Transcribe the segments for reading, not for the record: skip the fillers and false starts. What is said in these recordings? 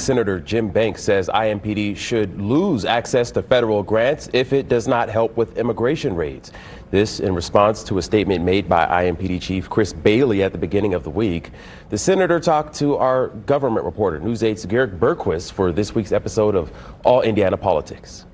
Senator Jim Banks says IMPD should lose access to federal grants if it does not help with immigration raids. This in response to a statement made by IMPD Chief Chris Bailey at the beginning of the week. The senator talked to our government reporter, News 8's Garrett Bergquist, for this week's episode of All Indiana Politics.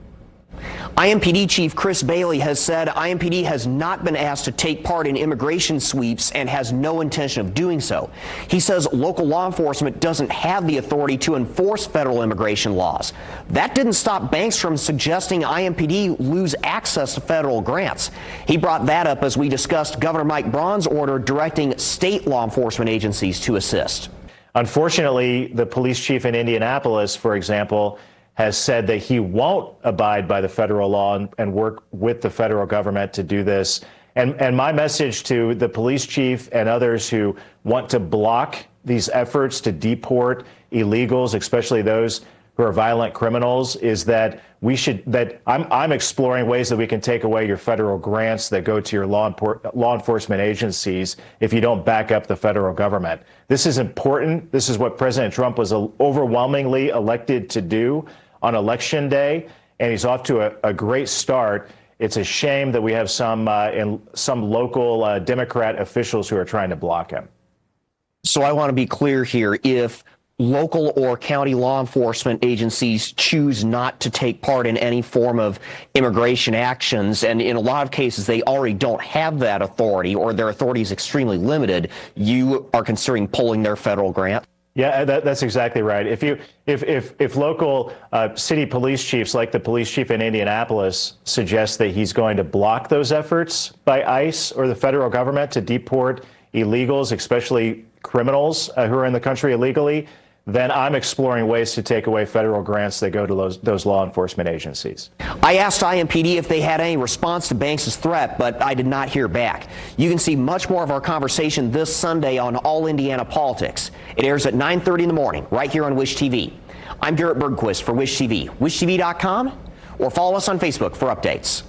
IMPD Chief Chris Bailey has said IMPD has not been asked to take part in immigration sweeps and has no intention of doing so. He says local law enforcement doesn't have the authority to enforce federal immigration laws. That didn't stop Banks from suggesting IMPD lose access to federal grants. He brought that up as we discussed Governor Mike Braun's order directing state law enforcement agencies to assist. Unfortunately, the police chief in Indianapolis, for example, has said that he won't abide by the federal law and work with the federal government to do this. And my message to the police chief and others who want to block these efforts to deport illegals, especially those who are violent criminals, is that I'm exploring ways that we can take away your federal grants that go to your law enforcement agencies if you don't back up the federal government. This is important. This is what President Trump was overwhelmingly elected to do on Election Day, and he's off to a great start. It's a shame that we have some local Democrat officials who are trying to block him. So I want to be clear here. If local or county law enforcement agencies choose not to take part in any form of immigration actions, and in a lot of cases they already don't have that authority or their authority is extremely limited, you are considering pulling their federal grant? Yeah, that's exactly right. If local city police chiefs, like the police chief in Indianapolis, suggest that he's going to block those efforts by ICE or the federal government to deport illegals, especially criminals who are in the country illegally, then I'm exploring ways to take away federal grants that go to those law enforcement agencies. I asked IMPD if they had any response to Banks' threat, but I did not hear back. You can see much more of our conversation this Sunday on All Indiana Politics. It airs at 9:30 in the morning, right here on Wish TV. I'm Garrett Bergquist for Wish TV, wishtv.com, or follow us on Facebook for updates.